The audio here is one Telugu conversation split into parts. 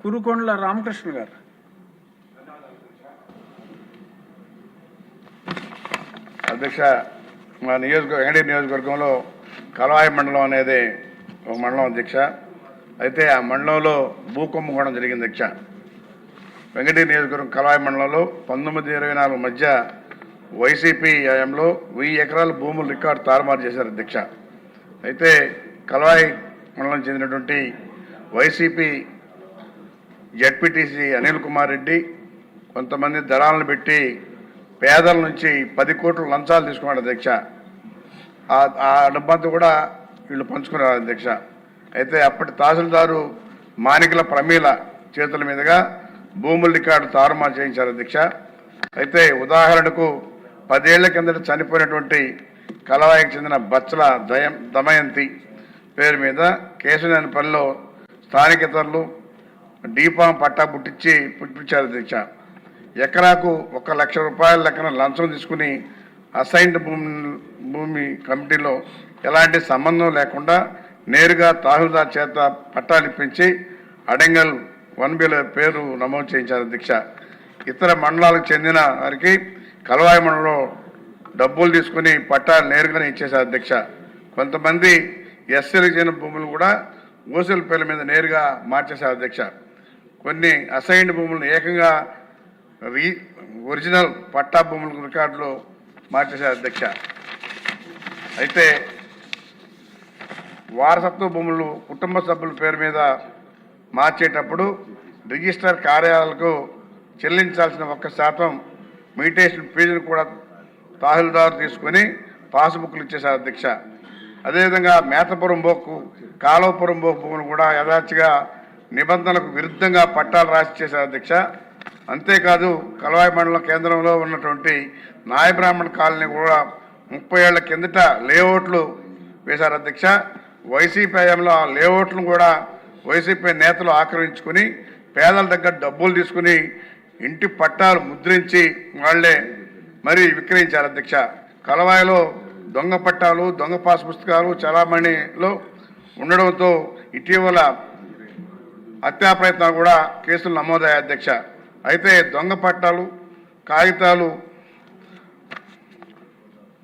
కురుకొండల రామకృష్ణ గారు. అధ్యక్ష, మా వెంకటగిరి నియోజకవర్గంలో కలవాయి మండలం అనేది ఒక మండలం అధ్యక్ష. అయితే ఆ మండలంలో భూకుంభకోణం జరిగింది అధ్యక్ష. వెంకటగిరి నియోజకవర్గం కలవాయి మండలంలో 1924 మధ్య వైసీపీ హయాంలో 1000 ఎకరాల భూములు రికార్డు తారుమారు చేశారు అధ్యక్ష. అయితే కలవాయి మండలం చెందినటువంటి వైసీపీ జడ్పీటీసీ అనిల్ కుమార్ రెడ్డి కొంతమంది దళాలను పెట్టి పేదల నుంచి 10 కోట్లు లంచాలు తీసుకున్నాడు అధ్యక్ష. ఆ డబ్బంతా కూడా వీళ్ళు పంచుకున్నారు అధ్యక్ష. అయితే అప్పటి తహసీల్దారు మానికల ప్రమీల చేతుల మీదుగా భూముల రికార్డు తారుమారు చేయించారు అధ్యక్ష. అయితే ఉదాహరణకు 10 ఏళ్ల కిందట చనిపోయినటువంటి కలవాయికి చెందిన బచ్చల దమయంతి పేరు మీద కేశవనేనిపల్లిలో స్థానికేతరులు డీపాం పట్టా పుట్టించారు అధ్యక్ష. ఎకరాకు 1 లక్ష రూపాయల లెక్కన లంచం తీసుకుని అసైన్డ్ భూమి కమిటీలో ఎలాంటి సంబంధం లేకుండా నేరుగా తహసీల్దార్ చేత పట్టాలు ఇప్పించి అడంగల్ 1Bలో పేరు నమోదు చేయించారు అధ్యక్ష. ఇతర మండలాలకు చెందిన వారికి కలవాయి మండలంలో డబ్బులు తీసుకుని పట్టాలు నేరుగానే ఇచ్చేశారు అధ్యక్ష. కొంతమంది ఎస్సీలకు చెందిన భూములు కూడా ఓసీల పేర్ల మీద నేరుగా మార్చేశారు అధ్యక్ష. కొన్ని అసైన్డ్ భూములను ఏకంగా ఒరిజినల్ పట్టా భూముల రికార్డులో మార్చేశారు అధ్యక్ష. అయితే వారసత్వ భూములు కుటుంబ సభ్యుల పేరు మీద మార్చేటప్పుడు రిజిస్టర్ కార్యాలయాలకు చెల్లించాల్సిన 1% మ్యూటేషన్ ఫీజును కూడా తహసీల్దారు తీసుకొని పాస్బుక్లు ఇచ్చేశారు అధ్యక్ష. అదేవిధంగా మేతపురం బోకు కాలువపురం బోకు భూములు కూడా యథాచిగా నిబంధనలకు విరుద్ధంగా పట్టాలు రాసి చేశారు అధ్యక్ష. అంతేకాదు కలవాయి మండలం కేంద్రంలో ఉన్నటువంటి నాయబ్రాహ్మణ కాలనీ కూడా 30 ఏళ్ల కిందట లేఅవుట్లు వేశారు అధ్యక్ష. వైసీపీ హయాంలో ఆ లేఅవుట్లను కూడా వైసీపీ నేతలు ఆక్రమించుకుని పేదల దగ్గర డబ్బులు తీసుకుని ఇంటి పట్టాలు ముద్రించి వాళ్లే మరీ విక్రయించారు అధ్యక్ష. కలవాయిలో దొంగ పట్టాలు దొంగ పాస్ పుస్తకాలు చలామణిలో ఉండడంతో ఇటీవల హత్యా ప్రయత్నాలు కూడా కేసులు నమోదయ్యాయి అధ్యక్ష. అయితే దొంగ పట్టాలు కాగితాలు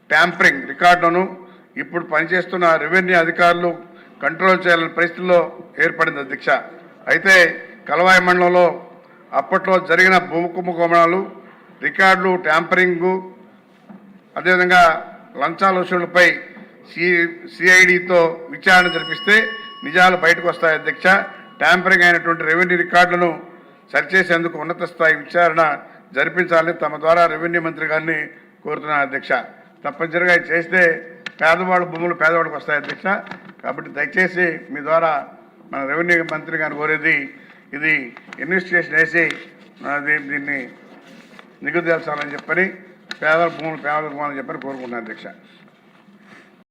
ట్యాంపరింగ్ రికార్డులను ఇప్పుడు పనిచేస్తున్న రెవెన్యూ అధికారులు కంట్రోల్ చేయాలని పరిస్థితుల్లో ఏర్పడింది అధ్యక్ష. అయితే కలవాయి మండలంలో అప్పట్లో జరిగిన భూ కుంభకోణాలు రికార్డులు ట్యాంపరింగు అదేవిధంగా లంచాల వసూళ్లపై సిఐడితో విచారణ జరిపిస్తే నిజాలు బయటకు వస్తాయి అధ్యక్ష. ట్యాంపరింగ్ అయినటువంటి రెవెన్యూ రికార్డులను సరిచేసేందుకు ఉన్నత స్థాయి విచారణ జరిపించాలని తమ ద్వారా రెవెన్యూ మంత్రి గారిని కోరుతున్నారు అధ్యక్ష. తప్పనిసరిగా చేస్తే పేదవాళ్ళ భూములు పేదవాళ్ళకి వస్తాయి అధ్యక్ష. కాబట్టి దయచేసి మీ ద్వారా మన రెవెన్యూ మంత్రి గారిని కోరేది ఇది ఇన్వెస్టిగేషన్ వేసి దీన్ని నిగుదేల్చాలని చెప్పని పేదల భూములు పేదల భూములని చెప్పని కోరుకుంటున్నాను అధ్యక్ష.